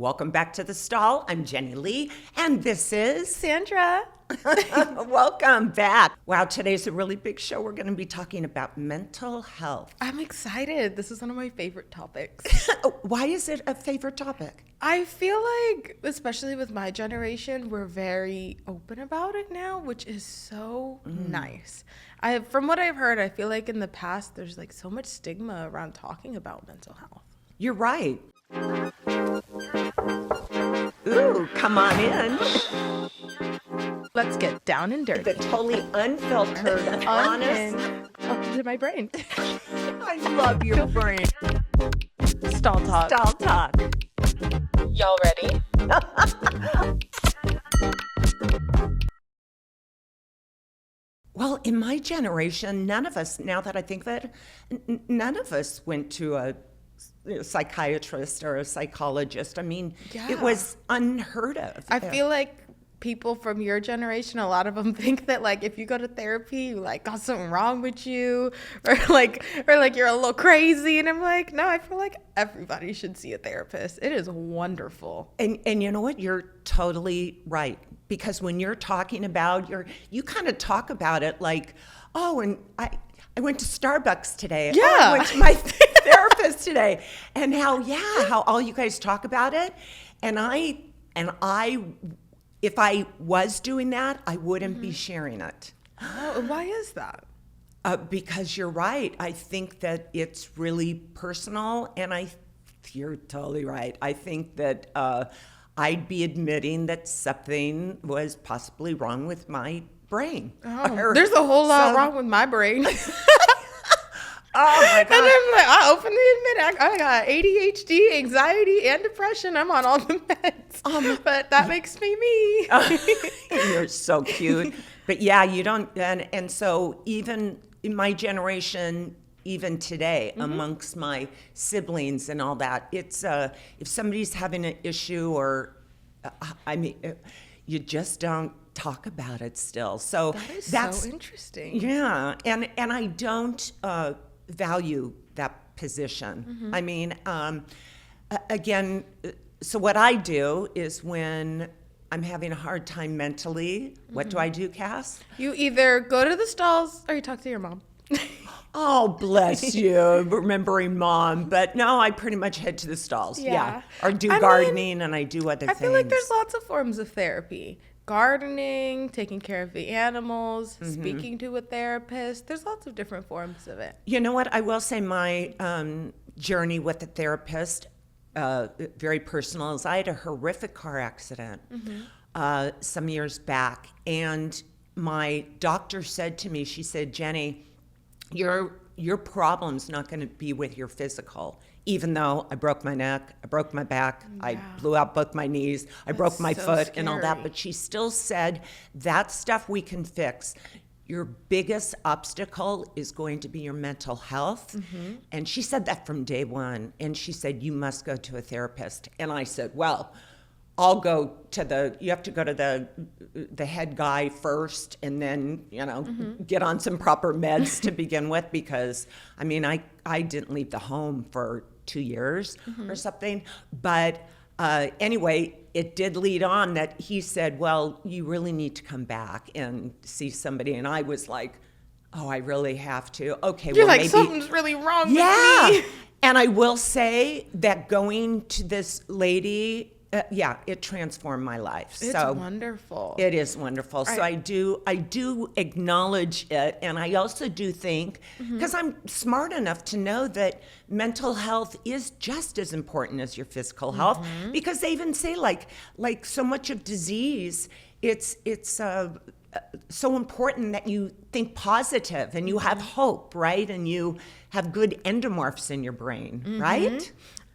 Welcome back to the stall. I'm Jenilee, and this is Cassandra. Welcome back. Wow, today's a really big show. We're going to be talking about mental health. I'm excited. This is one of my favorite topics. Why is it a favorite topic? I feel like, especially with my generation, we're very open about it now, which is so nice. From what I've heard, I feel like in the past, there's like so much stigma around talking about mental health. You're right. Ooh, come on in. Let's get down and dirty. The totally unfiltered, honest. Up to my brain. I love your brain. Stall talk. Stall talk. Y'all ready? Well, in my generation, none of us, now that I think of it, none of us went to a psychiatrist or a psychologist. I mean, It was unheard of. I feel like people from your generation, a lot of them think that like if you go to therapy, you like got something wrong with you, or like you're a little crazy. And I'm like, no, I feel like everybody should see a therapist. It is wonderful. And you know what? You're totally right. Because when you're talking about you kind of talk about it like, oh, and I went to Starbucks today. Yeah. Oh, I went to my therapist today. And how all you guys talk about it. And I if I was doing that, I wouldn't be sharing it. Oh, why is that? Because you're right. I think that it's really personal, and you're totally right. I think that I'd be admitting that something was possibly wrong with my brain. Oh, there's a whole lot wrong with my brain. Oh my God. And I'm like, I openly admit I got ADHD, anxiety, and depression. I'm on all the meds. But that makes me me. You're so cute. But yeah, you don't, and so even in my generation, even today, amongst my siblings and all that, it's if somebody's having an issue or, you just don't talk about it still. So that's so interesting. Yeah, and I don't value that position. I mean, again, so what I do is when I'm having a hard time mentally, what do I do, Cass? You either go to the stalls or you talk to your mom. Oh, bless you, remembering mom. But no, I pretty much head to the stalls. Yeah. Or do gardening, and I do other things. I feel like there's lots of forms of therapy. Gardening, taking care of the animals, speaking to a therapist. There's lots of different forms of it. You know what? I will say my journey with a therapist, very personal, is I had a horrific car accident some years back. And my doctor said to me, she said, Jenny, your problem's not going to be with your physical. Even though I broke my neck, I broke my back, I blew out both my knees, I broke my foot and all that, but she still said that stuff we can fix. Your biggest obstacle is going to be your mental health. And she said that from day one. And she said, you must go to a therapist. And I said, well, I'll go to you have to go to the head guy first and then, get on some proper meds to begin with, because I mean, I didn't leave the home for 2 years or something. But anyway, it did lead on that he said, well, you really need to come back and see somebody. And I was like, oh, I really have to. Okay, You're well, like, maybe something's really wrong with me. And I will say that going to this lady, it transformed my life. It's wonderful. It is wonderful. So I do acknowledge it, and I also do think, because I'm smart enough to know that mental health is just as important as your physical health, because they even say like so much of disease, it's so important that you think positive and you have hope, right? And you have good endomorphs in your brain, right?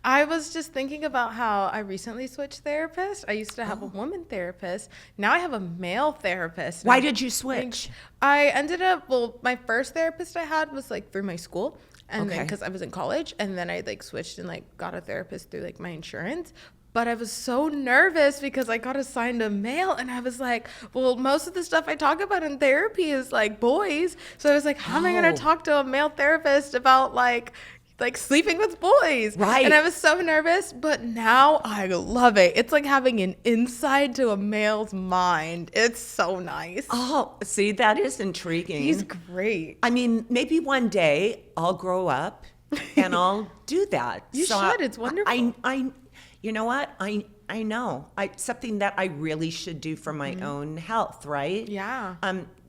I was just thinking about how I recently switched therapists. I used to have a woman therapist. Now I have a male therapist. Why did you switch? I ended up, my first therapist I had was like through my school. And then because I was in college, and then I like switched and like got a therapist through like my insurance. But I was so nervous because I got assigned a male, and I was like, well, most of the stuff I talk about in therapy is like boys. So I was like, how am I going to talk to a male therapist about like like sleeping with boys. Right. And I was so nervous, but now I love it. It's like having an insight to a male's mind. It's so nice. Oh, see, that is intriguing. He's great. I mean, maybe one day I'll grow up and I'll do that. You should. It's wonderful. You know what? I know. Something that I really should do for my own health, right? Yeah.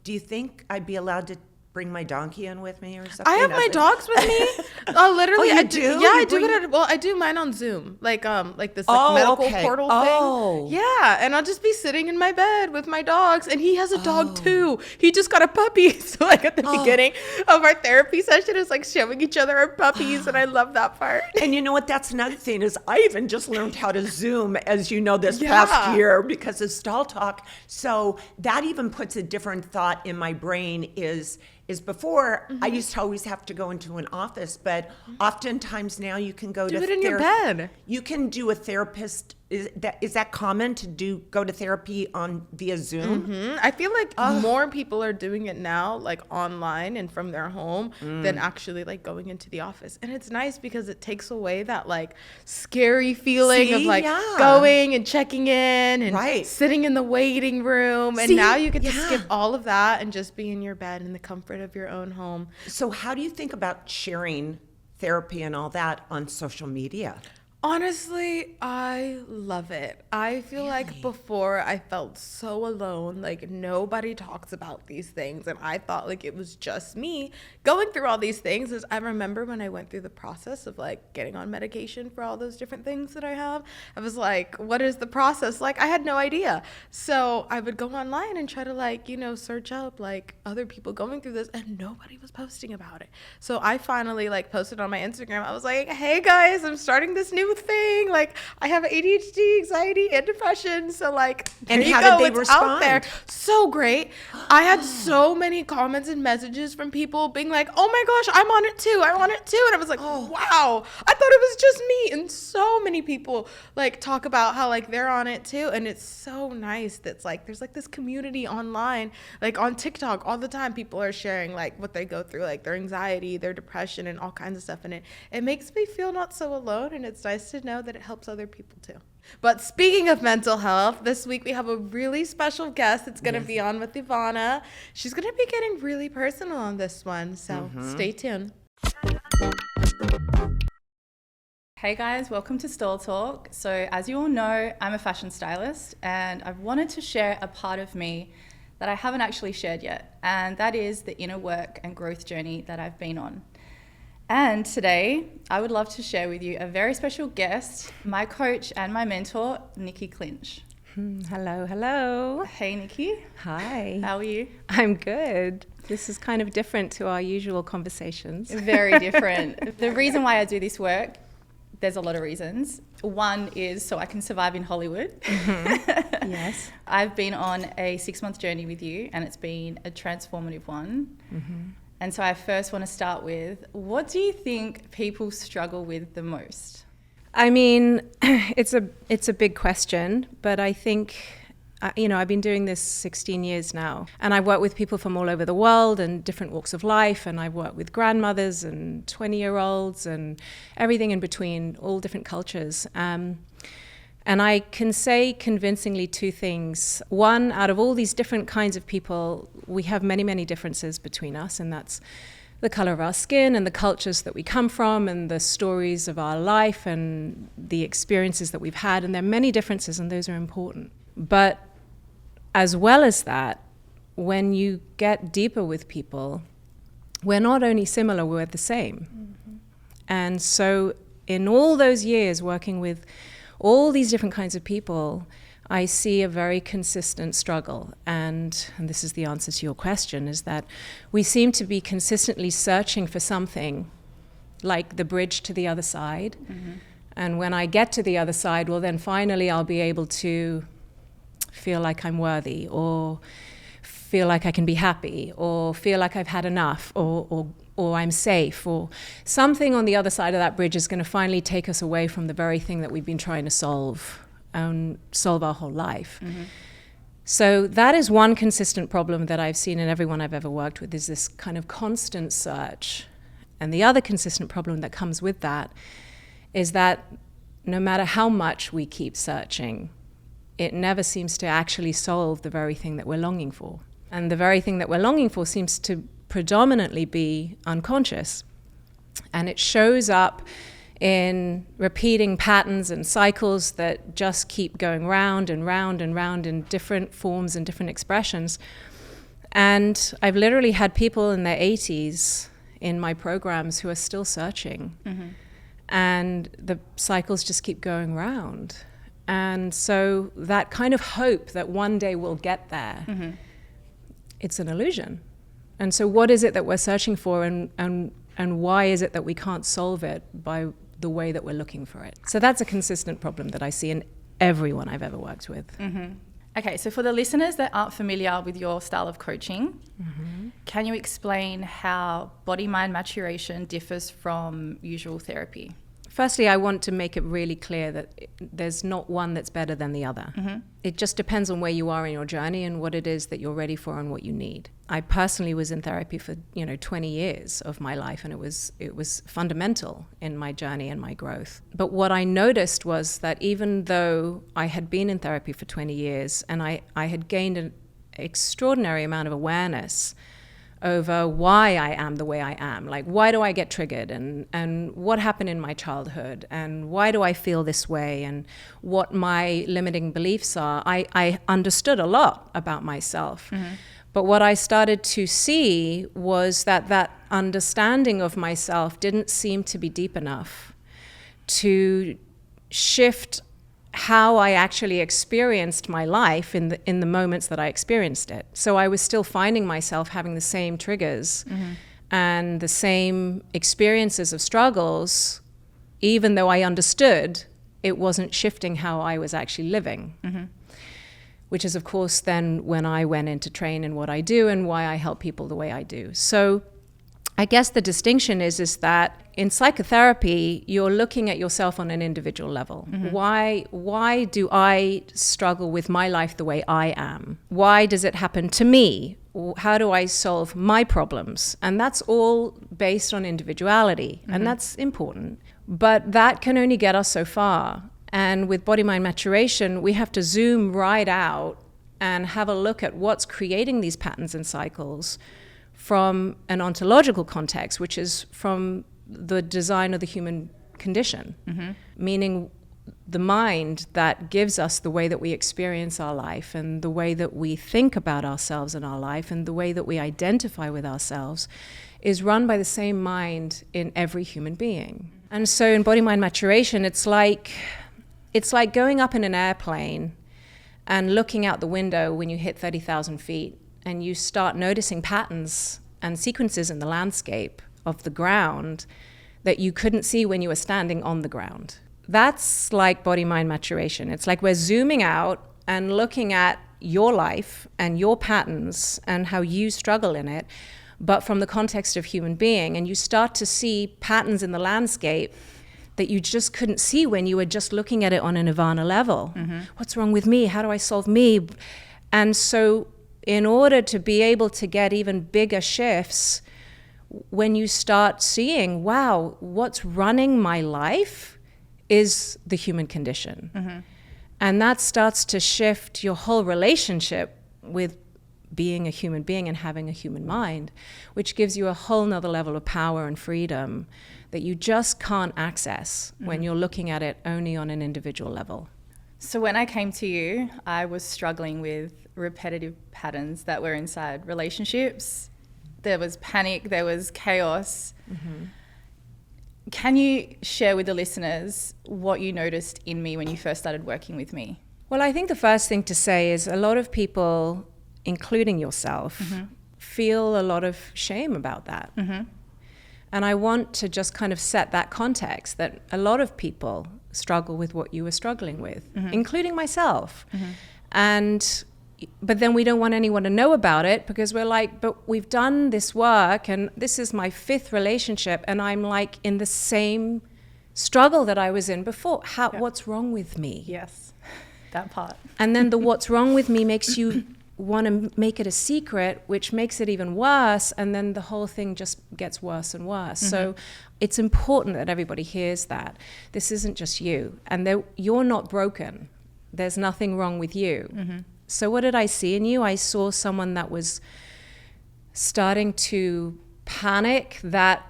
Do you think I'd be allowed to bring my donkey in with me or something? I have my dogs with me. Literally, you I do? Yeah, You I do bring- it. I do mine on Zoom, like this Oh, medical okay. portal Oh. thing. Yeah, and I'll just be sitting in my bed with my dogs, and he has a dog too. He just got a puppy, so like at the beginning of our therapy session, it's like showing each other our puppies, and I love that part. And you know what? That's another thing is I even just learned how to Zoom, as you know, this Yeah. past year because of Stall Talk. So that even puts a different thought in my brain is before I used to always have to go into an office, but oftentimes now you can go Do to it in your bed. You can do a therapist. Is that common to go to therapy via Zoom? I feel like more people are doing it now, like online and from their home, than actually like going into the office. And it's nice because it takes away that like scary feeling of See? like Yeah. going and checking in and Right. sitting in the waiting room. And See? now you get to Yeah. skip all of that and just be in your bed in the comfort of your own home. So how do you think about sharing therapy and all that on social media? Honestly, I love it. I feel like before I felt so alone, like nobody talks about these things. And I thought like it was just me going through all these things. As I remember when I went through the process of like getting on medication for all those different things that I have, I was like, what is the process? Like I had no idea. So I would go online and try to like, search up like other people going through this, and nobody was posting about it. So I finally like posted on my Instagram. I was like, hey guys, I'm starting this new thing. Like I have ADHD, anxiety, and depression. So like, And there you how go. did they It's out there. respond? So great. I had so many comments and messages from people being like, oh my gosh, I'm on it too. I'm on it too. And I was like, wow, I thought it was just me. And so many people like talk about how like they're on it too. And it's so nice that's like, there's like this community online, like on TikTok all the time. People are sharing like what they go through, like their anxiety, their depression, and all kinds of stuff. And it makes me feel not so alone. And it's nice to know that it helps other people too. But speaking of mental health, this week we have a really special guest that's going to be on with Ivanna. She's going to be getting really personal on this one. So stay tuned. Hey guys, welcome to Stall Talk. So as you all know, I'm a fashion stylist, and I've wanted to share a part of me that I haven't actually shared yet, and that is the inner work and growth journey that I've been on. And today, I would love to share with you a very special guest, my coach and my mentor, Nicky Clinch. Hello. Hey Nicky. Hi. How are you? I'm good. This is kind of different to our usual conversations. Very different. The reason why I do this work, there's a lot of reasons. One is so I can survive in Hollywood. Yes. I've been on a 6-month journey with you, and it's been a transformative one. And so I first want to start with, what do you think people struggle with the most? I mean, it's a big question, but I think, I've been doing this 16 years now, and I work with people from all over the world and different walks of life, and I work with grandmothers and 20-year-olds and everything in between, all different cultures. And I can say convincingly two things. One, out of all these different kinds of people, we have many, many differences between us, and that's the color of our skin and the cultures that we come from and the stories of our life and the experiences that we've had. And there are many differences, and those are important. But as well as that, when you get deeper with people, we're not only similar, we're the same. And so in all those years working with all these different kinds of people, I see a very consistent struggle. And this is the answer to your question, is that we seem to be consistently searching for something like the bridge to the other side. And when I get to the other side, well, then finally I'll be able to feel like I'm worthy, or feel like I can be happy, or feel like I've had enough, or I'm safe, or something on the other side of that bridge is going to finally take us away from the very thing that we've been trying to solve our whole life. So that is one consistent problem that I've seen in everyone I've ever worked with, is this kind of constant search. And the other consistent problem that comes with that is that no matter how much we keep searching, it never seems to actually solve the very thing that we're longing for. And the very thing that we're longing for seems to predominantly be unconscious. And it shows up in repeating patterns and cycles that just keep going round and round and round in different forms and different expressions. And I've literally had people in their 80s in my programs who are still searching. Mm-hmm. And the cycles just keep going round. And so that kind of hope that one day we'll get there, mm-hmm. it's an illusion. And so what is it that we're searching for, and why is it that we can't solve it by the way that we're looking for it? So that's a consistent problem that I see in everyone I've ever worked with. Mm-hmm. Okay, so for the listeners that aren't familiar with your style of coaching, mm-hmm. can you explain how BodyMind Maturation differs from usual therapy? Firstly, I want to make it really clear that there's not one that's better than the other. Mm-hmm. It just depends on where you are in your journey and what it is that you're ready for and what you need. I personally was in therapy for 20 years of my life, and it was fundamental in my journey and my growth. But what I noticed was that even though I had been in therapy for 20 years and I had gained an extraordinary amount of awareness over why I am the way I am. Like, why do I get triggered, and what happened in my childhood, and why do I feel this way, and what my limiting beliefs are. I understood a lot about myself. Mm-hmm. But what I started to see was that understanding of myself didn't seem to be deep enough to shift how I actually experienced my life in the moments that I experienced it. So I was still finding myself having the same triggers mm-hmm. and the same experiences of struggles, even though I understood it wasn't shifting how I was actually living. Mm-hmm. Which is, of course, then when I went in to train in what I do and why I help people the way I do. So I guess the distinction is that in psychotherapy, you're looking at yourself on an individual level. Mm-hmm. Why do I struggle with my life the way I am? Why does it happen to me? How do I solve my problems? And that's all based on individuality, mm-hmm. and that's important. But that can only get us so far. And with BodyMind Maturation, we have to zoom right out and have a look at what's creating these patterns and cycles from an ontological context, which is from the design of the human condition, mm-hmm. meaning the mind that gives us the way that we experience our life and the way that we think about ourselves in our life and the way that we identify with ourselves is run by the same mind in every human being. And so in BodyMind Maturation, it's like going up in an airplane and looking out the window when you hit 30,000 feet and you start noticing patterns and sequences in the landscape of the ground that you couldn't see when you were standing on the ground. That's like BodyMind Maturation. It's like we're zooming out and looking at your life and your patterns and how you struggle in it, but from the context of human being. And you start to see patterns in the landscape that you just couldn't see when you were just looking at it on an Ivanna level. Mm-hmm. What's wrong with me? How do I solve me? And so in order to be able to get even bigger shifts, when you start seeing, wow, what's running my life is the human condition. Mm-hmm. And that starts to shift your whole relationship with being a human being and having a human mind, which gives you a whole nother level of power and freedom that you just can't access mm-hmm. when you're looking at it only on an individual level. So when I came to you, I was struggling with repetitive patterns that were inside relationships. There was panic, there was chaos. Mm-hmm. Can you share with the listeners what you noticed in me when you first started working with me? Well, I think the first thing to say is a lot of people, including yourself, mm-hmm. feel a lot of shame about that. Mm-hmm. And I want to just kind of set that context that a lot of people struggle with what you were struggling with, mm-hmm. including myself. Mm-hmm. But then we don't want anyone to know about it because we're like, but we've done this work and this is my 5th relationship and I'm like in the same struggle that I was in before. What's wrong with me? Yes, that part. And then the what's wrong with me makes you want to make it a secret, which makes it even worse. And then the whole thing just gets worse and worse. So it's important that everybody hears that. This isn't just you. And you're not broken. There's nothing wrong with you. So what did I see in you? I saw someone that was starting to panic that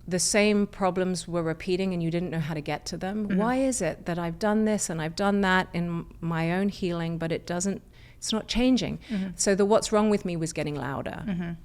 the same problems were repeating and you didn't know how to get to them. Why is it that I've done this and I've done that in my own healing, but it's not changing? So the what's wrong with me was getting louder.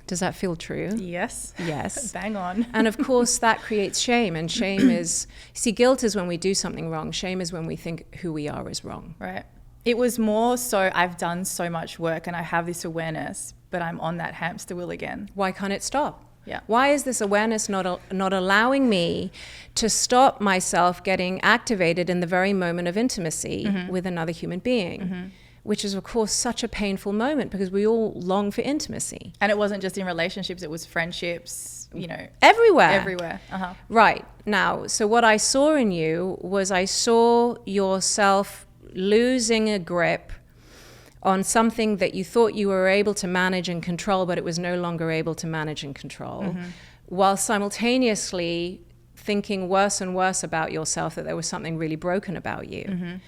Does that feel true? Yes. Yes. Bang on. And of course that creates shame, and shame is, see, guilt is when we do something wrong. Shame is when we think who we are is wrong. Right. It was more so I've done so much work and I have this awareness, but I'm on that hamster wheel again. Why can't it stop? Yeah. Why is this awareness not allowing me to stop myself getting activated in the very moment of intimacy with another human being? Which is, of course, such a painful moment because we all long for intimacy. And it wasn't just in relationships, it was friendships, Everywhere. everywhere. Right. Now, so what I saw in you was I saw yourself losing a grip on something that you thought you were able to manage and control, but it was no longer able to manage and control, while simultaneously thinking worse and worse about yourself, that there was something really broken about you.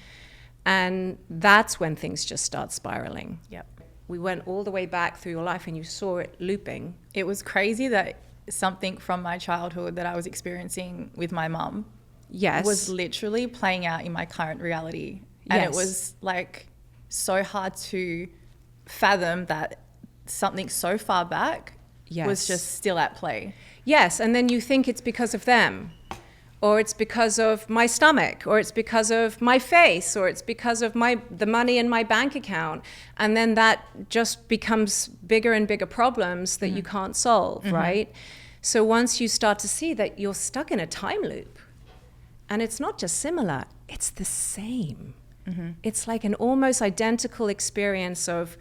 And that's when things just start spiraling. Yep. We went all the way back through your life and you saw it looping. It was crazy that something from my childhood that I was experiencing with my mum was literally playing out in my current reality. And it was like so hard to fathom that something so far back was just still at play. Yes, and then you think it's because of them, or it's because of my stomach, or it's because of my face, or it's because of the money in my bank account. And then that just becomes bigger and bigger problems that you can't solve, right? So once you start to see that you're stuck in a time loop, and it's not just similar, it's the same. It's like an almost identical experience of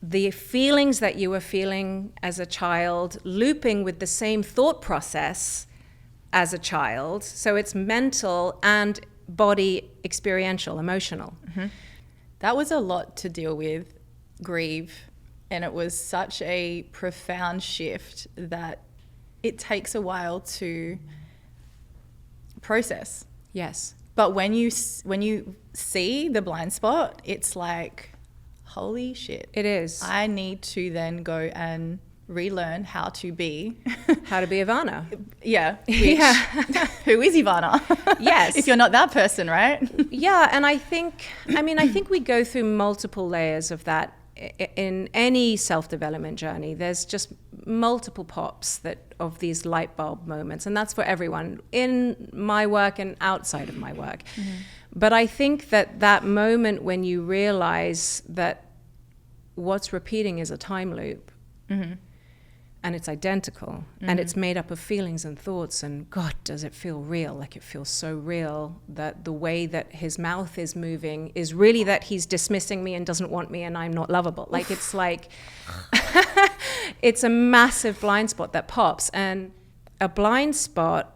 the feelings that you were feeling as a child looping with the same thought process as a child. So it's mental and body experiential, emotional. That was a lot to deal with, grieve. And it was such a profound shift that it takes a while to process. Yes. But when you see the blind spot, it's like, holy shit. It is. I need to then go and relearn how to be. How to be Ivanna. Yeah. Who is Ivanna? Yes. If you're not that person, right? Yeah, and I think we go through multiple layers of that in any self-development journey. There's just multiple pops of these light bulb moments, and that's for everyone in my work and outside of my work. But I think that moment when you realize that what's repeating is a time loop, and it's identical, and it's made up of feelings and thoughts, and God, does it feel real? Like, it feels so real that the way that his mouth is moving is really that he's dismissing me and doesn't want me and I'm not lovable. Like, it's like, it's a massive blind spot that pops, and a blind spot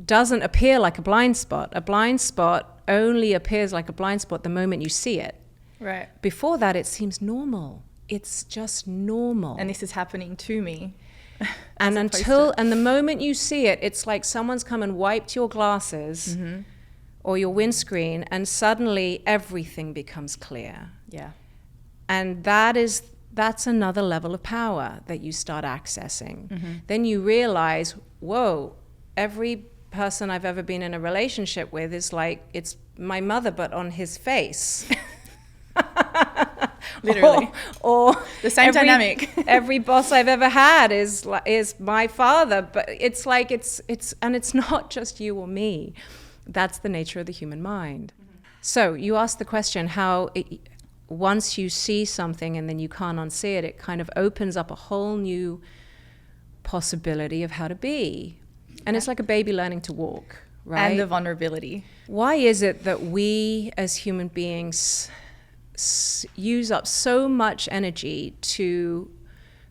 doesn't appear like a blind spot. A blind spot only appears like a blind spot the moment you see it. Right. Before that, it seems normal. It's just normal. And this is happening to me. And the moment you see it, it's like someone's come and wiped your glasses or your windscreen, and suddenly everything becomes clear. Yeah. And that's another level of power that you start accessing. Then you realize, whoa, every person I've ever been in a relationship with is like, it's my mother, but on his face. Literally. Or the same dynamic. Every boss I've ever had is my father, but it's like and it's not just you or me. That's the nature of the human mind. So you asked the question how once you see something and then you can't unsee it, it kind of opens up a whole new possibility of how to be. And it's like a baby learning to walk, right? And the vulnerability. Why is it that we as human beings use up so much energy to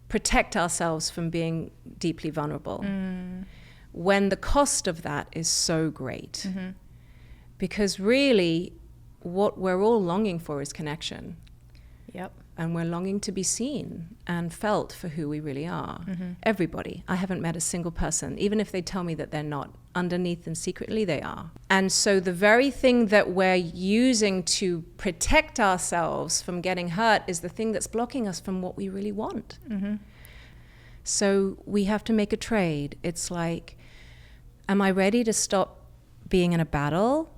protect ourselves from being deeply vulnerable when the cost of that is so great? Because really what we're all longing for is connection. Yep. and we're longing to be seen and felt for who we really are. Everybody. I haven't met a single person, even if they tell me that they're not, underneath and secretly they are. And so the very thing that we're using to protect ourselves from getting hurt is the thing that's blocking us from what we really want. So we have to make a trade. It's like, am I ready to stop being in a battle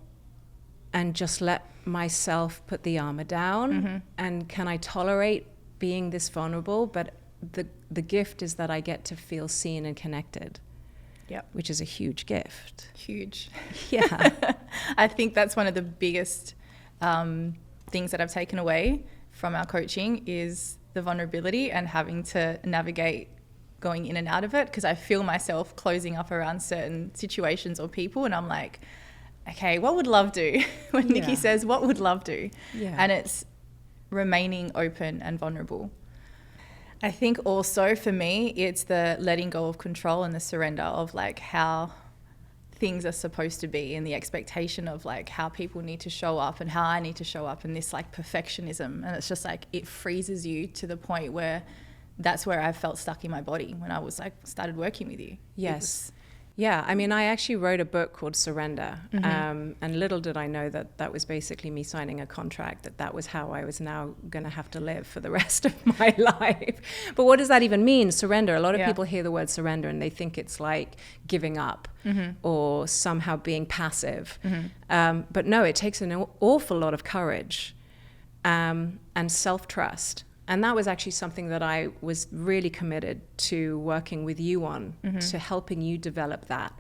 and just let myself put the armor down? And can I tolerate being this vulnerable? But the gift is that I get to feel seen and connected. Yep. Which is a huge gift. Huge. Yeah. I think that's one of the biggest things that I've taken away from our coaching is the vulnerability and having to navigate going in and out of it, because I feel myself closing up around certain situations or people, and I'm like, okay, what would love do? When Nicky says, what would love do? Yeah. And it's remaining open and vulnerable. I think also for me, it's the letting go of control and the surrender of like how things are supposed to be and the expectation of like how people need to show up and how I need to show up, and this like perfectionism. And it's just like, it freezes you to the point where that's where I felt stuck in my body when I was like started working with you. Yes. Yeah, I mean, I actually wrote a book called Surrender, and little did I know that that was basically me signing a contract, that was how I was now going to have to live for the rest of my life. But what does that even mean, surrender? A lot of people hear the word surrender and they think it's like giving up or somehow being passive. But no, it takes an awful lot of courage and self-trust. And that was actually something that I was really committed to working with you on, to helping you develop that.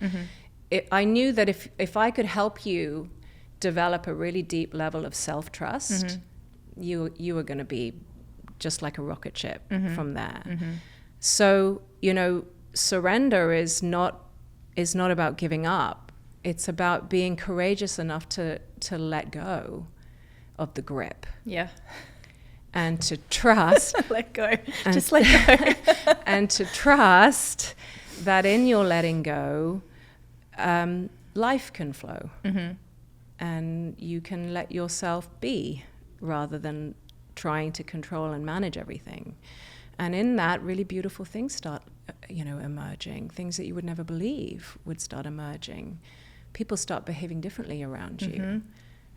I knew that if I could help you develop a really deep level of self-trust, you were going to be just like a rocket ship from there. So, you know, surrender is not about giving up. It's about being courageous enough to let go of the grip. Yeah. And to trust. Let go. Just let go. And to trust that in your letting go, life can flow. And you can let yourself be rather than trying to control and manage everything. And in that, really beautiful things start, emerging. Things that you would never believe would start emerging. People start behaving differently around you.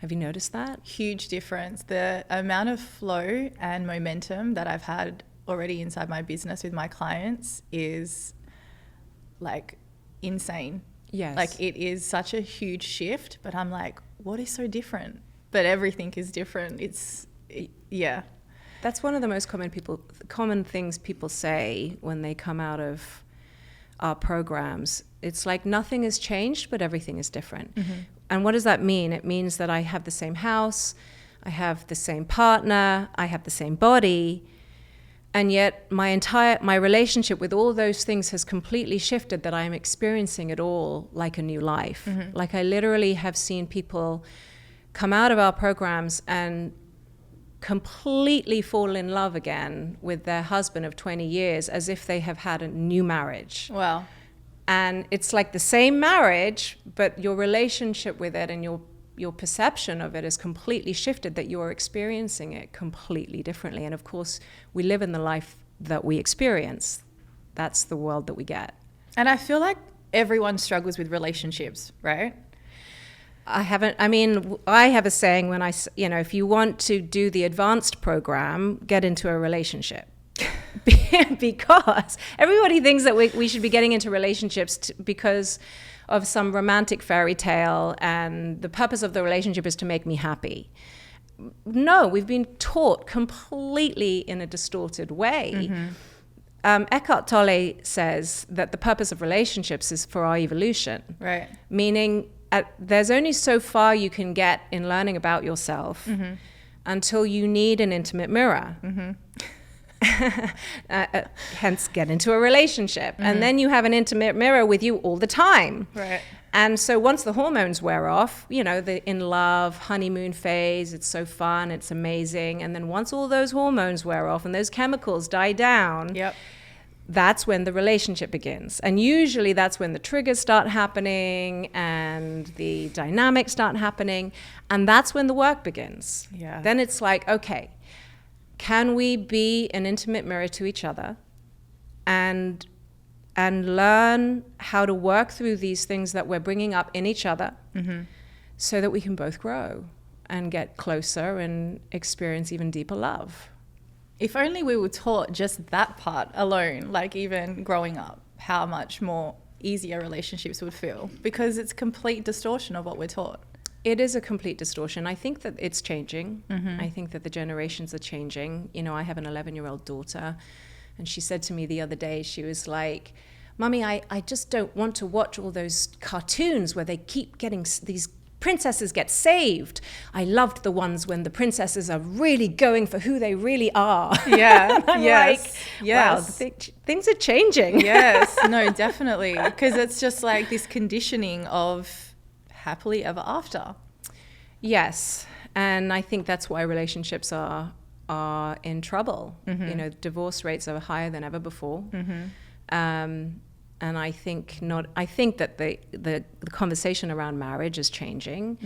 Have you noticed that? Huge difference. The amount of flow and momentum that I've had already inside my business with my clients is like insane. Yes. Like it is such a huge shift, but I'm like, what is so different? But everything is different. Yeah. That's one of the most common things people say when they come out of our programs. It's like nothing has changed, but everything is different. And what does that mean? It means that I have the same house, I have the same partner, I have the same body, and yet my relationship with all those things has completely shifted, that I am experiencing it all like a new life. Like I literally have seen people come out of our programs and completely fall in love again with their husband of 20 years as if they have had a new marriage. Wow. And it's like the same marriage, but your relationship with it and your perception of it is completely shifted, that you're experiencing it completely differently. And of course, we live in the life that we experience. That's the world that we get. And I feel like everyone struggles with relationships, right? I have a saying when if you want to do the advanced program, get into a relationship. Because everybody thinks that we should be getting into relationships because of some romantic fairy tale, and the purpose of the relationship is to make me happy. No, we've been taught completely in a distorted way. Eckhart Tolle says that the purpose of relationships is for our evolution. Right. Meaning there's only so far you can get in learning about yourself until you need an intimate mirror. Hence get into a relationship, and then you have an intimate mirror with you all the time. Right. And so once the hormones wear off, the in love honeymoon phase, it's so fun, it's amazing, and then once all those hormones wear off and those chemicals die down, that's when the relationship begins. And usually that's when the triggers start happening and the dynamics start happening, and that's when the work begins. Then it's like, okay, can we be an intimate mirror to each other and learn how to work through these things that we're bringing up in each other so that we can both grow and get closer and experience even deeper love. If only we were taught just that part alone, like even growing up, how much more easier relationships would feel, because it's complete distortion of what we're taught. It is a complete distortion. I think that it's changing. I think that the generations are changing. You know, I have an 11-year-old daughter, and she said to me the other day, she was like, Mummy, I just don't want to watch all those cartoons where they keep getting these princesses get saved. I loved the ones when the princesses are really going for who they really are. Yeah. I'm Yes. like, wow, things are changing. Yes. No, definitely. Because it's just like this conditioning of happily ever after. Yes. And I think that's why relationships are in trouble. You know, divorce rates are higher than ever before. And I think that the conversation around marriage is changing,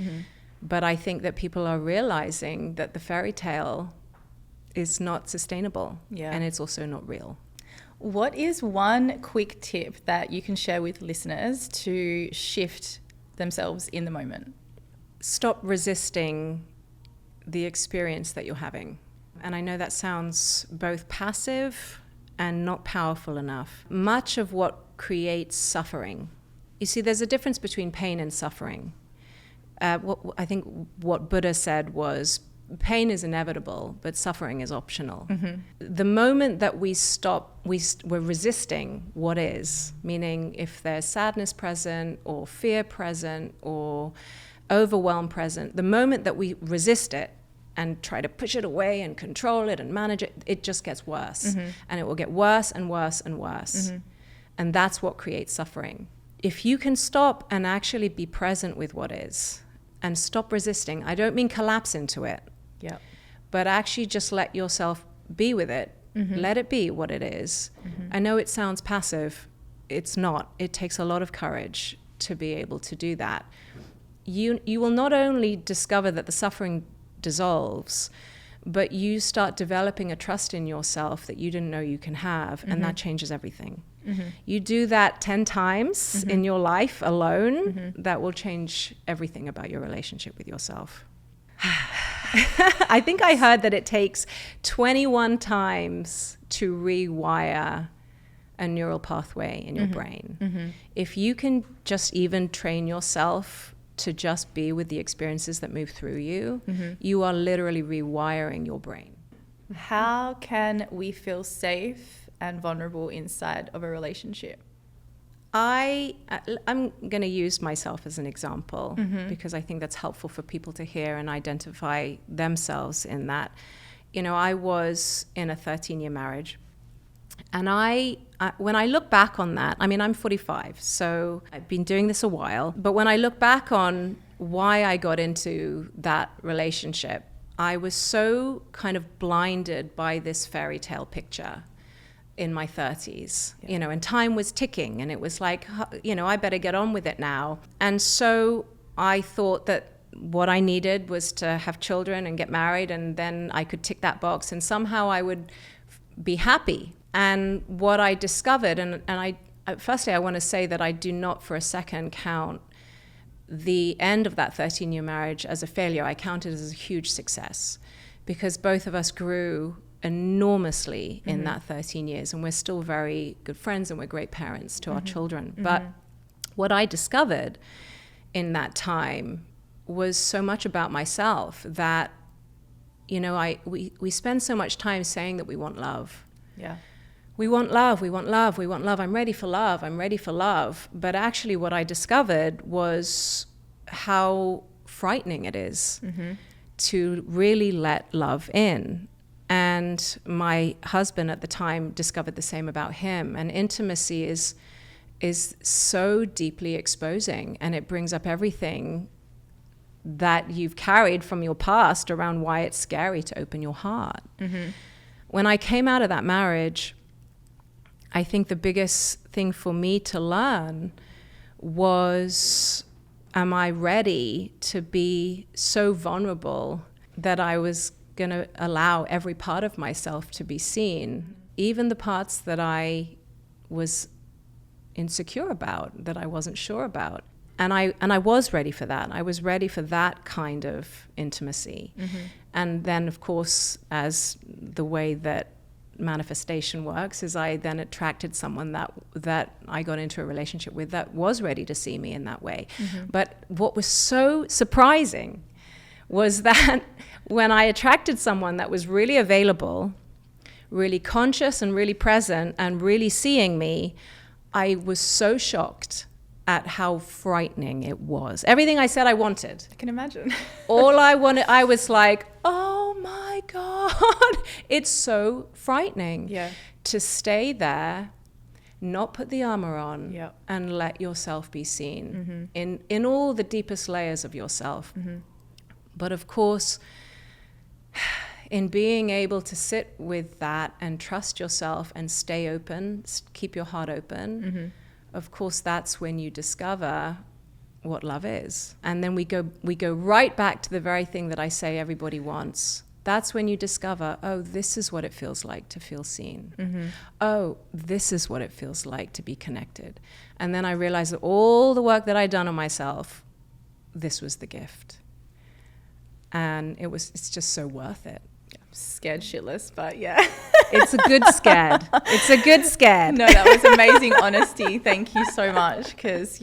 but I think that people are realizing that the fairy tale is not sustainable, and it's also not real. What is one quick tip that you can share with listeners to shift themselves in the moment? Stop resisting the experience that you're having. And I know that sounds both passive and not powerful enough. Much of what creates suffering. You see, there's a difference between pain and suffering. I think what Buddha said was, pain is inevitable, but suffering is optional. The moment that we stop, we're resisting what is, meaning if there's sadness present or fear present or overwhelm present, the moment that we resist it and try to push it away and control it and manage it, it just gets worse. And it will get worse and worse and worse. And that's what creates suffering. If you can stop and actually be present with what is and stop resisting, I don't mean collapse into it, but actually just let yourself be with it. Let it be what it is. I know it sounds passive. It's not. It takes a lot of courage to be able to do that. You will not only discover that the suffering dissolves, but you start developing a trust in yourself that you didn't know you can have, and that changes everything. You do that 10 times in your life alone, that will change everything about your relationship with yourself. I think I heard that it takes 21 times to rewire a neural pathway in your brain. If you can just even train yourself to just be with the experiences that move through you, you are literally rewiring your brain. How can we feel safe and vulnerable inside of a relationship? I'm going to use myself as an example because I think that's helpful for people to hear and identify themselves in that. You know, I was in a 13-year marriage, and when I look back on that, I mean, I'm 45, so I've been doing this a while, but when I look back on why I got into that relationship, I was so kind of blinded by this fairy tale picture in my 30s, you know, and time was ticking, and it was like, you know, I better get on with it now. And so I thought that what I needed was to have children and get married, and then I could tick that box, and somehow I would be happy. And what I discovered, firstly, I want to say that I do not for a second count the end of that 13-year marriage as a failure. I count it as a huge success, because both of us grew enormously in that 13 years, and we're still very good friends, and we're great parents to our children. But what I discovered in that time was so much about myself that, you know, we spend so much time saying that we want love. We want love, we want love, we want love. I'm ready for love, I'm ready for love. But actually what I discovered was how frightening it is to really let love in. And my husband at the time discovered the same about him. And intimacy is so deeply exposing, and it brings up everything that you've carried from your past around why it's scary to open your heart. When I came out of that marriage, I think the biggest thing for me to learn was, am I ready to be so vulnerable that I was going to allow every part of myself to be seen, even the parts that I was insecure about, that I wasn't sure about. And I was ready for that. I was ready for that kind of intimacy. And then, of course, as the way that manifestation works, is I then attracted someone that I got into a relationship with that was ready to see me in that way. But what was so surprising was that when I attracted someone that was really available, really conscious and really present and really seeing me, I was so shocked at how frightening it was. Everything I said I wanted. I can imagine. All I wanted, I was like, oh my God. It's so frightening to stay there, not put the armor on, and let yourself be seen in all the deepest layers of yourself. But of course, in being able to sit with that and trust yourself and stay open, keep your heart open, of course, that's when you discover what love is. And then we go right back to the very thing that I say everybody wants. That's when you discover, oh, this is what it feels like to feel seen. Oh, this is what it feels like to be connected. And then I realized that all the work that I'd done on myself, this was the gift. And it's just so worth it. Scared shitless, but yeah. It's a good scared. It's a good scared. No, that was amazing honesty. Thank you so much. Because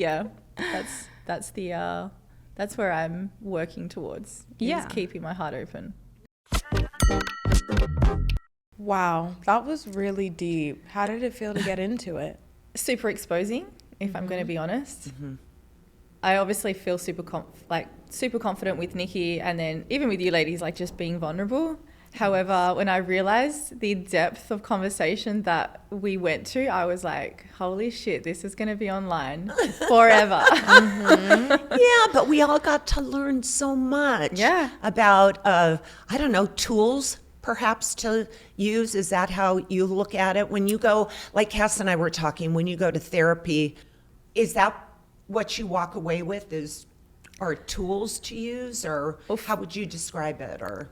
that's where I'm working towards. Is keeping my heart open. Wow, that was really deep. How did it feel to get into it? Super exposing, if I'm going to be honest. I obviously feel super confident with Nicky, and then even with you ladies, like just being vulnerable. However, when I realized the depth of conversation that we went to, I was like, holy shit, this is going to be online forever. Yeah, but we all got to learn so much about, I don't know, tools perhaps to use. Is that how you look at it? When you go, like Cass and I were talking, when you go to therapy, is that what you walk away with are tools to use, or how would you describe it? Or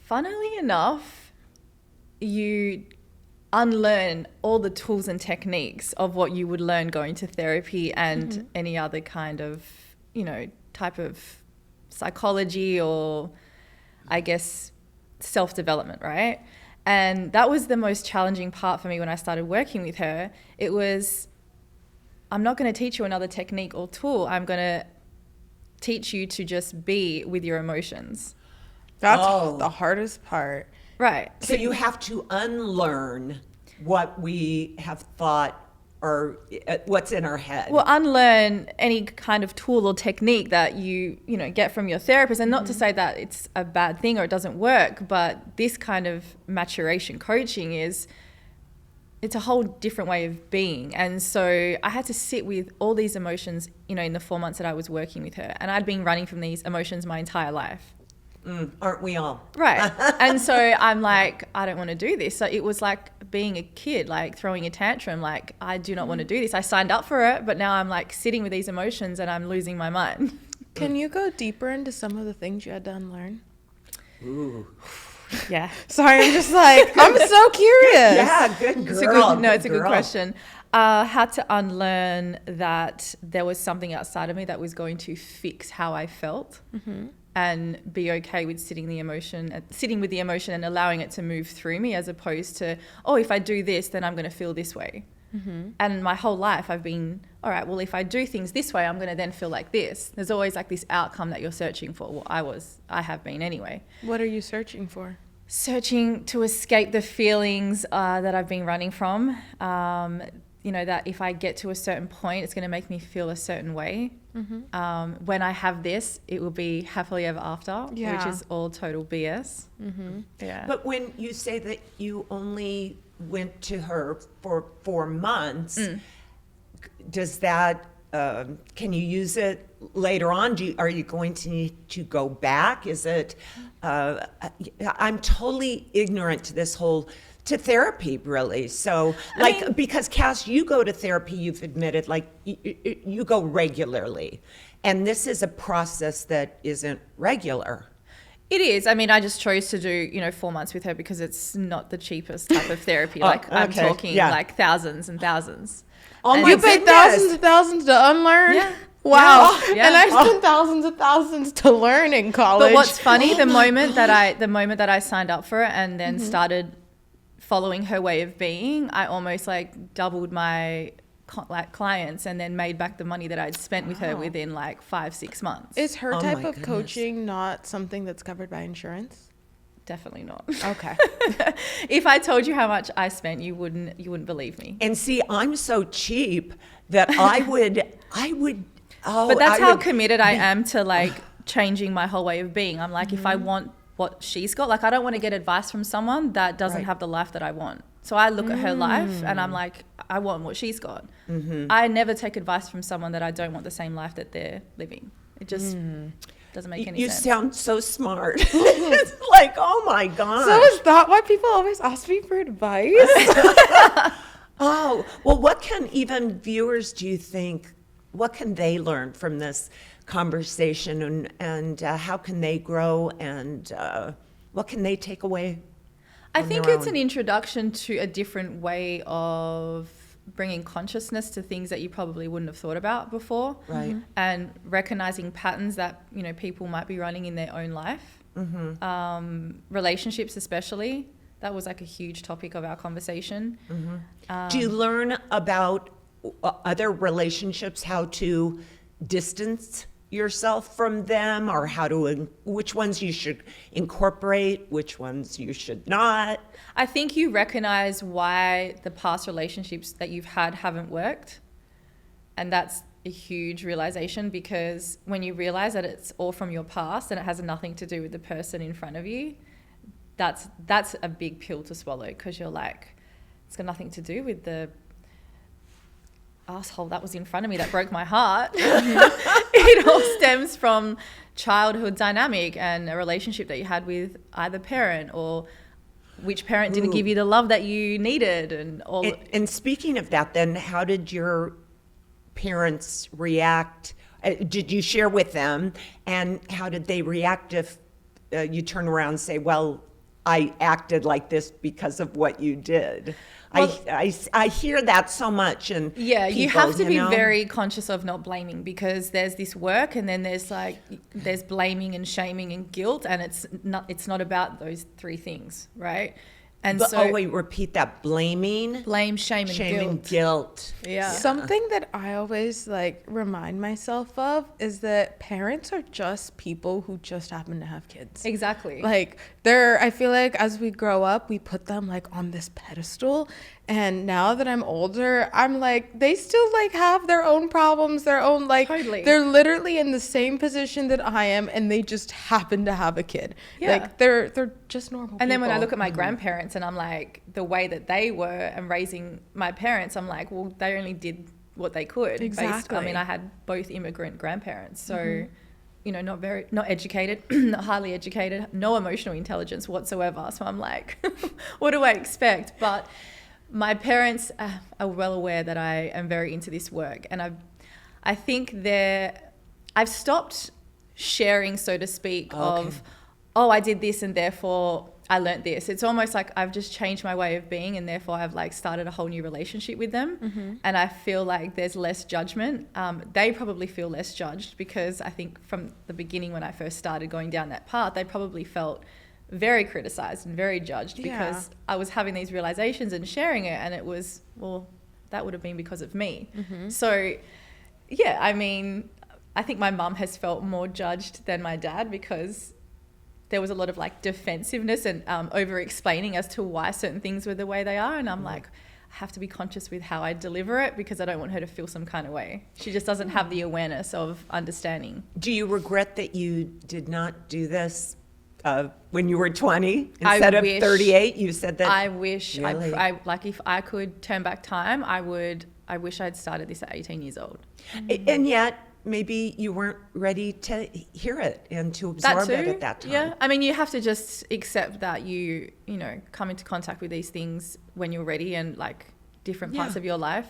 funnily enough, you unlearn all the tools and techniques of what you would learn going to therapy and any other kind of, type of psychology or, I guess, self-development, right? And that was the most challenging part for me when I started working with her. It was, I'm not going to teach you another technique or tool. I'm going to teach you to just be with your emotions. That's the hardest part. Right. So you have to unlearn what we have thought or what's in our head. Well, unlearn any kind of tool or technique that you get from your therapist. And not to say that it's a bad thing or it doesn't work, but this kind of maturation coaching it's a whole different way of being. And so I had to sit with all these emotions, in the 4 months that I was working with her. And I'd been running from these emotions my entire life. Aren't we all? Right. And so I'm like, I don't want to do this. So it was like being a kid, like throwing a tantrum, like, I do not want to do this. I signed up for it, but now I'm like sitting with these emotions and I'm losing my mind. Can you go deeper into some of the things you had to unlearn? Ooh. Yeah. Sorry, I'm just like, I'm so curious. Yeah, good girl. It's a good question. Had to unlearn that there was something outside of me that was going to fix how I felt. And be okay with sitting with the emotion and allowing it to move through me, as opposed to, if I do this, then I'm going to feel this way. And my whole life I've been, all right, well, if I do things this way, I'm going to then feel like this. There's always like this outcome that you're searching for. Well, I have been anyway. What are you searching for? Searching to escape the feelings that I've been running from. That if I get to a certain point, it's going to make me feel a certain way. When I have this, it will be happily ever after, which is all total BS. Yeah. But when you say that you only went to her for 4 months, does that, can you use it later on? Are you going to need to go back? Is it, I'm totally ignorant to this to therapy, really. So, because Cass, you go to therapy, you've admitted, you go regularly. And this is a process that isn't regular. It is. I mean, I just chose to do, 4 months with her because it's not the cheapest type of therapy. I'm talking like thousands and thousands. Oh And my You paid goodness. thousands and thousands to unlearn? Yeah. Wow. Yeah. And I spent thousands and thousands to learn in college. But what's funny, the moment that I signed up for it and then started following her way of being, I almost like doubled my clients and then made back the money that I'd spent with her within like 5-6 months. Is her Oh type my of goodness. coaching not something that's covered by insurance? Definitely not. Okay. If I told you how much I spent, you wouldn't believe me. And see, I'm so cheap that I would. But that's how committed I am to like changing my whole way of being. I'm like, if I want what she's got, like I don't want to get advice from someone that doesn't have the life that I want. So I look at her life and I'm like, I want what she's got. I never take advice from someone that I don't want the same life that they're living. It just doesn't make any You sense. sound so smart. It's like, oh my god. So is that why people always ask me for advice? Oh, well, what can even viewers, do you think, what can they learn from this conversation, and how can they grow, and what can they take away? I on think their it's own? an introduction to a different way of bringing consciousness to things that you probably wouldn't have thought about before. Right. And recognizing patterns that, people might be running in their own life. Relationships especially. That was like a huge topic of our conversation. Do you learn about other relationships, how to distance yourself from them, or which ones you should incorporate, which ones you should not? I think you recognize why the past relationships that you've had haven't worked. And that's a huge realization, because when you realize that it's all from your past and it has nothing to do with the person in front of you, that's a big pill to swallow, because you're like, it's got nothing to do with the asshole that was in front of me that broke my heart. It all stems from childhood dynamic and a relationship that you had with either parent, or which parent didn't give you the love that you needed, and all. And speaking of that, then, how did your parents react? Did you share with them, and how did they react if you turn around and say, well, I acted like this because of what you did? Well, I hear that so much. And yeah, you people, have to be know? very conscious of not blaming, because there's this work and then there's blaming and shaming and guilt, and it's not about those three things, right? And wait, repeat that. Blaming, blame, shame and guilt. Yeah. Something that I always remind myself of is that parents are just people who just happen to have kids. Exactly. I feel like as we grow up, we put them on this pedestal. And now that I'm older, I'm they still have their own problems, their own Totally. They're literally in the same position that I am, and they just happen to have a kid. Yeah. They're just normal And then when I people. look at my grandparents and I'm like, the way that they were and raising my parents, I'm like, well, they only did what they could. Exactly. I had both immigrant grandparents. So, not educated, not highly educated, no emotional intelligence whatsoever. So I'm like, what do I expect? But my parents are well aware that I am very into this work. And I think I've stopped sharing, so to speak, of, I did this and therefore I learnt this. It's almost like I've just changed my way of being, and therefore I've started a whole new relationship with them. And I feel like there's less judgment. They probably feel less judged, because I think from the beginning when I first started going down that path, they probably felt very criticized and very judged, because I was having these realizations and sharing it, and it was, well, that would have been because of me. So yeah, I mean, I think my mum has felt more judged than my dad, because there was a lot of defensiveness and over explaining as to why certain things were the way they are. And I'm like, I have to be conscious with how I deliver it, because I don't want her to feel some kind of way. She just doesn't have the awareness of understanding. Do you regret that you did not do this when you were 20 instead of 38? You said that. I wish. Really? If I could turn back time, I wish I'd started this at 18 years old. And yet, maybe you weren't ready to hear it and to absorb it at that time. Yeah, I mean, you have to just accept that you come into contact with these things when you're ready, and different parts of your life.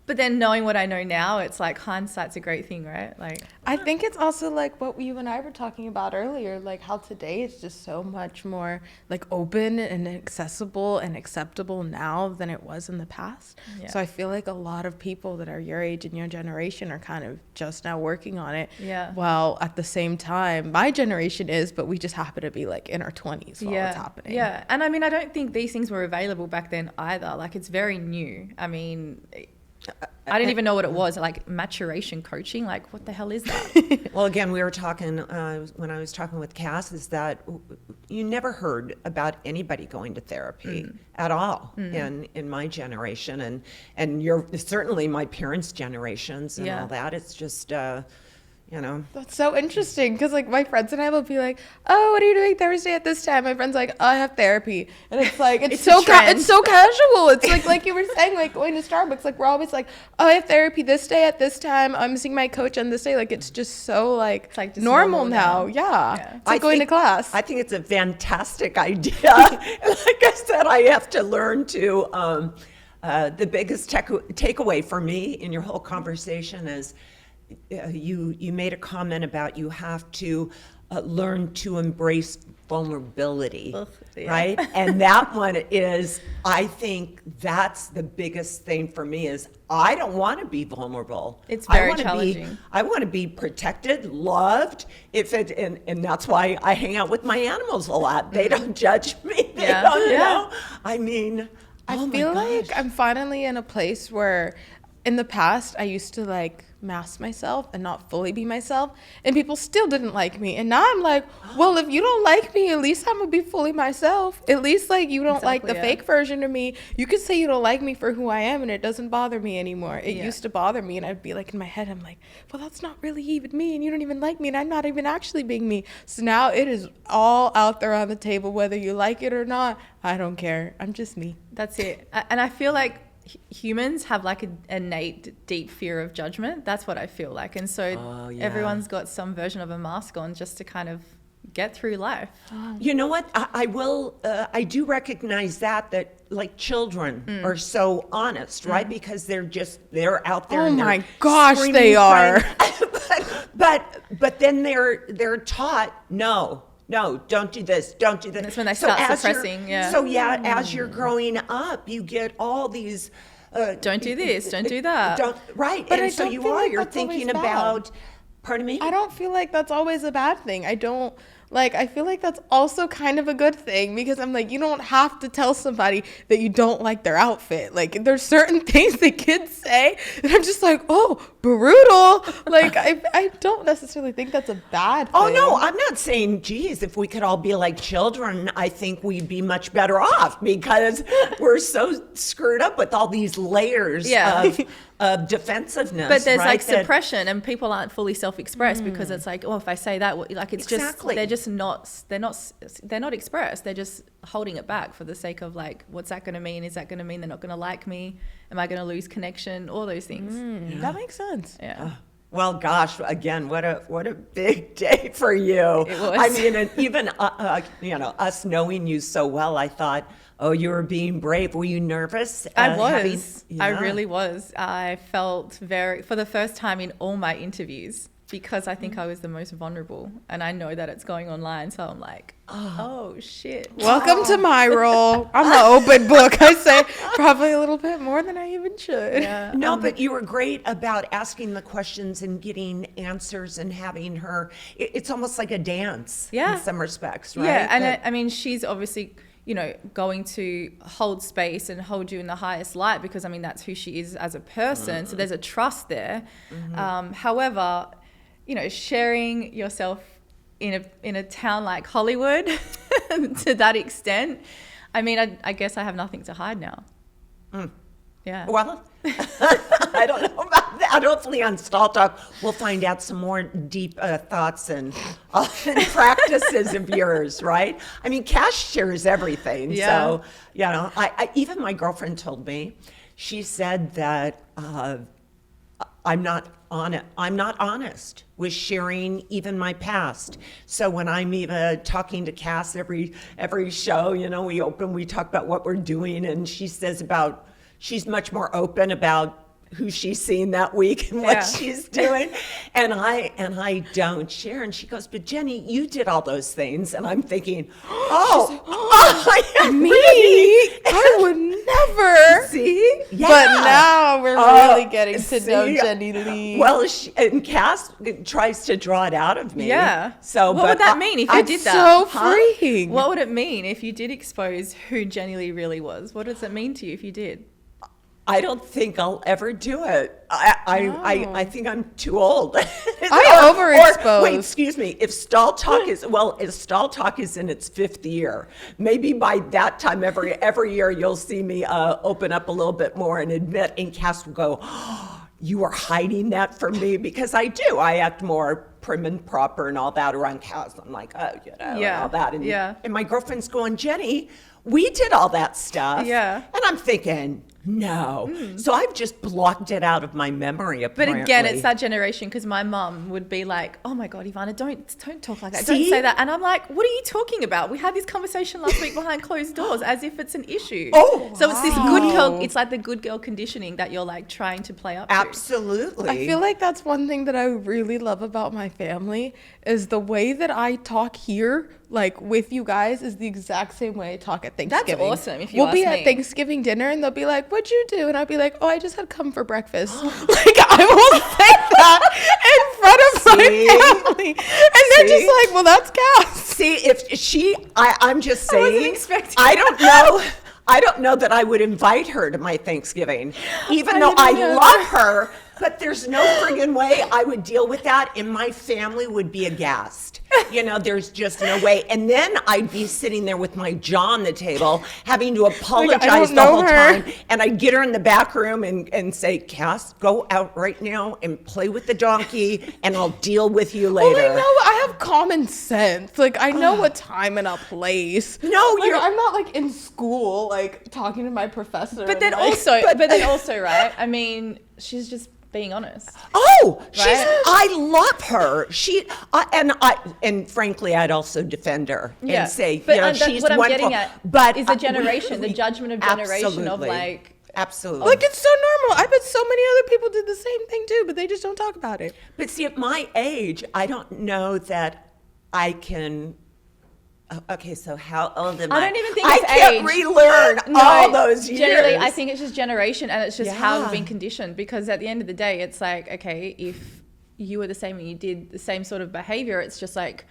But then knowing what I know now, it's like hindsight's a great thing, right? Like, I think it's also like what you and I were talking about earlier, like how today is just so much more like open and accessible and acceptable now than it was in the past. Yeah. So I feel like a lot of people that are your age and your generation are kind of just now working on it. Yeah. While at the same time, my generation is, but we just happen to be like in our 20s while it's happening. Yeah. And I mean, I don't think these things were available back then either. Like, it's very new. I mean, I didn't even know what it was, like maturation coaching. Like, what the hell is that? Well, again, we were talking, when I was talking with Cass, is that you never heard about anybody going to therapy at all in my generation, and you're certainly my parents' generations and all that. It's just, you know. That's so interesting because like my friends and I will be like, oh, what are you doing Thursday at this time? My friend's like, oh, I have therapy. And it's like, it's so it's so casual. It's like you were saying, like going to Starbucks, like we're always like, oh, I have therapy this day at this time. I'm seeing my coach on this day. Like it's just so like just normal now. Yeah. It's like going to class. I think it's a fantastic idea. Like I said, I have to learn to, the biggest takeaway for me in your whole conversation is, you made a comment about you have to learn to embrace vulnerability, right? And that one is, I think that's the biggest thing for me is I don't want to be vulnerable. It's very challenging. I want to be protected, loved. And that's why I hang out with my animals a lot. They don't judge me. They don't, you know? I mean, I feel like I'm finally in a place where in the past I used to like mask myself and not fully be myself, and people still didn't like me, and now I'm like, well, if you don't like me, at least I'm gonna be fully myself. At least like you don't like the fake version of me. You could say you don't like me for who I am and it doesn't bother me anymore. It used to bother me, and I'd be like in my head, I'm like, well, that's not really even me, and you don't even like me, and I'm not even actually being me. So now it is all out there on the table, whether you like it or not. I don't care. I'm just me. That's it. And I feel like humans have like an innate deep fear of judgment. That's what I feel like. And so everyone's got some version of a mask on just to kind of get through life. You know what? I do recognize that like children are so honest, right? Because they're out there. Oh and my gosh, they are. but then they're taught, no, don't do this, don't do that. That's when they start suppressing, as you're growing up, you get all these don't do this, don't do that. Right. But and I so don't feel like you're that's always thinking bad. about, pardon me? I don't feel like that's always a bad thing. I feel like that's also kind of a good thing, because I'm like, you don't have to tell somebody that you don't like their outfit. Like, there's certain things that kids say that I'm just like, oh, brutal. Like, I don't necessarily think that's a bad thing. Oh, no, I'm not saying, geez, if we could all be like children, I think we'd be much better off, because we're so screwed up with all these layers of defensiveness. But there's right? like suppression, and people aren't fully self-expressed because it's like, oh, if I say that, like it's Exactly. just they're not expressed. They're just holding it back for the sake of like, what's that going to mean? Is that going to mean they're not going to like me? Am I going to lose connection? All those things. That makes sense. Yeah. Well, gosh, again, what a big day for you. It was. I mean, and even us knowing you so well, I thought, oh, you were being brave. Were you nervous? I was. I really was. I felt for the first time in all my interviews, because I think I was the most vulnerable, and I know that it's going online, so I'm like, oh shit. Welcome to my role. I'm an open book. I say probably a little bit more than I even should. Yeah. No, but you were great about asking the questions and getting answers and having her. It's almost like a dance in some respects, right? Yeah, and I mean, she's obviously, going to hold space and hold you in the highest light, because I mean, that's who she is as a person. So there's a trust there. However, sharing yourself in a town like Hollywood to that extent, I mean, I guess I have nothing to hide now. Yeah. Well, I don't know about that. Hopefully on Stall Talk, we'll find out some more deep thoughts and practices of yours, right? I mean, Cash shares everything. Yeah. So, I even my girlfriend told me, she said that I'm not honest with sharing even my past. So when I'm even talking to Cass every show, we talk about what we're doing, and she says she's much more open about who she's seen that week and what she's doing. And I don't share. And she goes, but Jenny, you did all those things. And I'm thinking, me? I would never. See? Yeah. But now we're really getting to know Jenilee. Well, and Cass tries to draw it out of me. Yeah. So what would that mean if you did that? So freeing. What would it mean if you did expose who Jenilee really was? What does it mean to you if you did? I don't think I'll ever do it. I think I'm too old. I overexpose. Wait, excuse me. If stall talk is in its 5th year, maybe by that time every year you'll see me open up a little bit more and admit, and Cass will go, oh, you are hiding that from me, because I do. I act more prim and proper and all that around Cass. I'm like, oh, and all that. And my girlfriend's going, Jenny, we did all that stuff. Yeah. And I'm thinking, no. So I've just blocked it out of my memory, apparently. But again, it's that generation, because my mum would be like, oh my God, Ivanna, don't talk like that. See? Don't say that. And I'm like, what are you talking about? We had this conversation last week behind closed doors, as if it's an issue. Oh, so it's this good girl, it's like the good girl conditioning that you're like trying to play up to. Absolutely. I feel like that's one thing that I really love about my family, is the way that I talk here, like with you guys, is the exact same way I talk at Thanksgiving. That's awesome, if you ask be me. at Thanksgiving dinner and they'll be like, what'd you do? And I'll be like, oh, I just had come for breakfast. Like, I will say that in front of my family. And they're just like, well, that's Cass. See, if I'm just saying, I wasn't expecting I don't know that I would invite her to my Thanksgiving, even though I love her, but there's no friggin' way I would deal with that, and my family would be aghast. There's just no way. And then I'd be sitting there with my jaw on the table, having to apologize the whole time. And I'd get her in the back room and say, Cass, go out right now and play with the donkey, and I'll deal with you later. Well, I have common sense. Like, I know a time and a place. No, like, I'm not like in school, like talking to my professor. But then like, also, right? I mean, she's just being honest. Oh, right? I love her. And frankly, I'd also defend her and say, but she's what I'm wonderful. getting at But is the generation, the judgment of generation of like. Absolutely. Like, it's so normal. I bet so many other people did the same thing too, but they just don't talk about it. But see, at my age, I don't know that I can. Okay, so how old am I? I don't even think I it's can't age. relearn all those years. Generally, I think it's just generation, and it's just how we've been conditioned. Because at the end of the day, it's like, okay, if you were the same and you did the same sort of behavior, it's just like,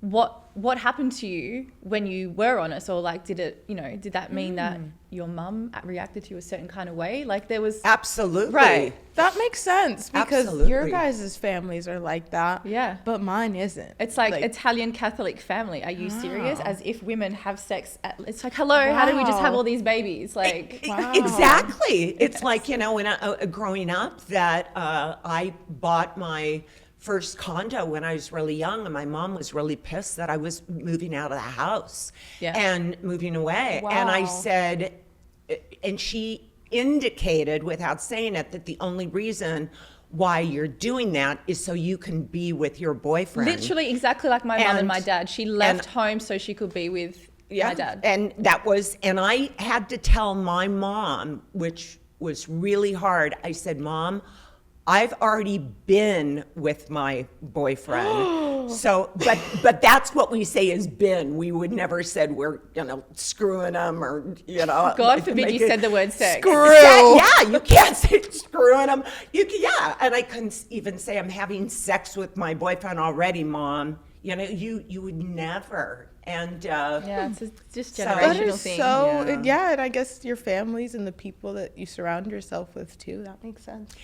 what happened to you when you were honest, or like, did that mean that your mum reacted to you a certain kind of way? Like, there was absolutely right. That makes sense, because your guys' families are like that. Yeah. But mine isn't. It's like Italian Catholic family. Are you serious? As if women have sex it's like, hello, how did we just have all these babies? Like, exactly. It's like, when growing up, that I bought my first condo when I was really young, and my mom was really pissed that I was moving out of the house and moving away. Wow. And I said, and she indicated without saying it, that the only reason why you're doing that is so you can be with your boyfriend. Literally exactly like my mom and my dad. She left home so she could be with my dad. And I had to tell my mom, which was really hard. I said, Mom, I've already been with my boyfriend. So, but that's what we say is been. We would never said we're, screwing them or, God forbid you said the word sex. You can't say screwing them. And I couldn't even say I'm having sex with my boyfriend already, Mom. You would never. And it's just so- generational That is thing. and I guess your families and the people that you surround yourself with too. That makes sense.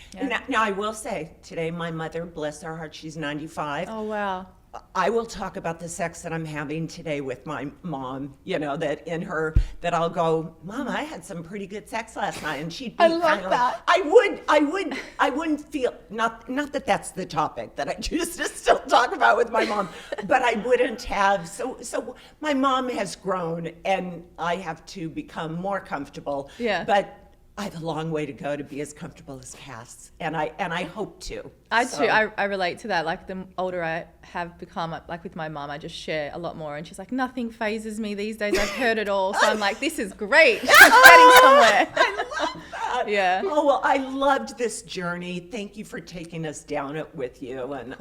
Now I will say, today my mother, bless her heart, she's 95. Oh wow. I will talk about the sex that I'm having today with my mom, that I'll go, Mom, I had some pretty good sex last night. And she'd be I love like, that. I wouldn't feel, not that that's the topic that I choose to still talk about with my mom, but I wouldn't have, so my mom has grown and I have to become more comfortable. Yeah. But I have a long way to go to be as comfortable as Cass, and I hope to. Too. I relate to that. Like, the older I have become, like with my mom, I just share a lot more, and she's like, nothing phases me these days. I've heard it all, so I'm like, this is great. She's getting somewhere. I love that. that. Yeah. Oh, well, I loved this journey. Thank you for taking us down it with you. And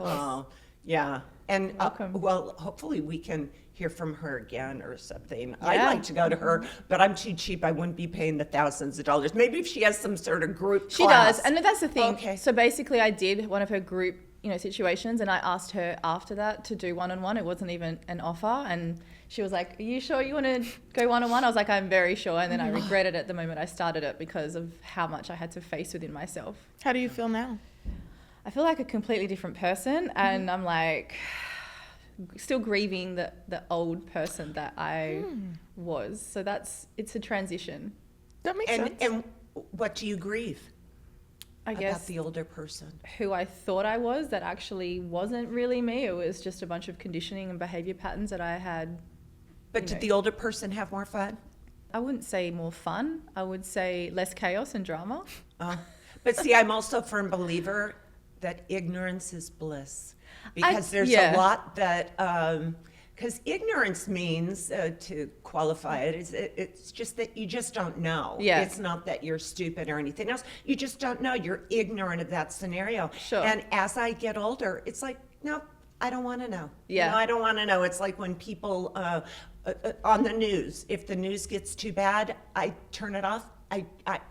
yeah. And well, hopefully we can hear from her again or something. I'd Yeah. like to go to her, but I'm too cheap. I wouldn't be paying the thousands of dollars. Maybe if she has some sort of group She class. does, and that's the thing. Okay. So basically, I did one of her group, situations, and I asked her after that to do one-on-one. It wasn't even an offer, and she was like, "Are you sure you want to go one-on-one?" I was like, "I'm very sure," and then I regretted it the moment I started it because of how much I had to face within myself. How do you feel now? I feel like a completely different person, and I'm like still grieving the old person that I was. So it's a transition. That makes sense. And what do you grieve I about guess the older person? who I thought I was that actually wasn't really me. It was just a bunch of conditioning and behavior patterns that I had. But did the older person have more fun? I wouldn't say more fun. I would say less chaos and drama. But see, I'm also a firm believer that ignorance is bliss. Because there's a lot that, because ignorance means, to qualify it, it's just that you just don't know. Yeah. It's not that you're stupid or anything else. You just don't know. You're ignorant of that scenario. Sure. And as I get older, it's like, no, I don't want to know. Yeah. I don't want to know. It's like when people on the news, if the news gets too bad, I turn it off. I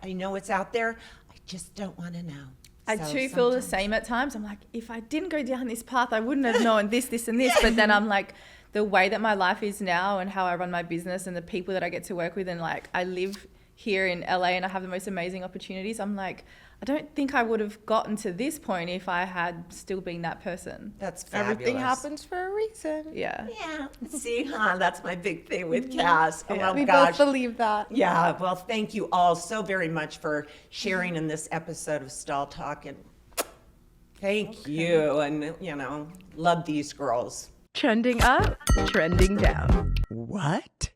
know it's out there. I just don't want to know. I So too feel the sometimes- same at times. I'm like, if I didn't go down this path, I wouldn't have known this, and this. But then I'm like, the way that my life is now and how I run my business and the people that I get to work with, and like I live here in LA and I have the most amazing opportunities. I'm like, I don't think I would have gotten to this point if I had still been that person. That's fabulous. Everything happens for a reason. Yeah. Yeah. See, that's my big thing with Cass. Oh my We gosh. both believe that. Yeah. Well, thank you all so very much for sharing in this episode of Stall Talk, and thank you. And love these girls. Trending up, trending down. What?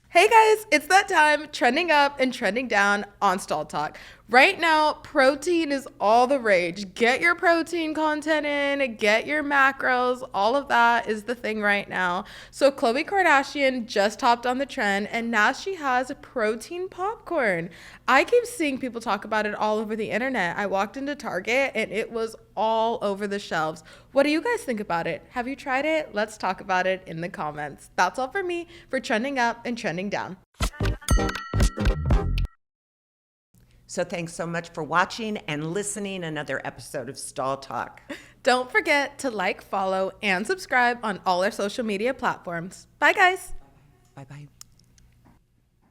Hey guys, it's that time, trending up and trending down on Stall Talk. Right now, protein is all the rage. Get your protein content in, get your macros, all of that is the thing right now. So Khloe Kardashian just hopped on the trend and now she has protein popcorn. I keep seeing people talk about it all over the internet. I walked into Target and it was all over the shelves. What do you guys think about it? Have you tried it? Let's talk about it in the comments. That's all for me for trending up and trending down. So thanks so much for watching and listening another episode of Stall Talk. Don't forget to like, follow, and subscribe on all our social media platforms. Bye, guys. Bye-bye.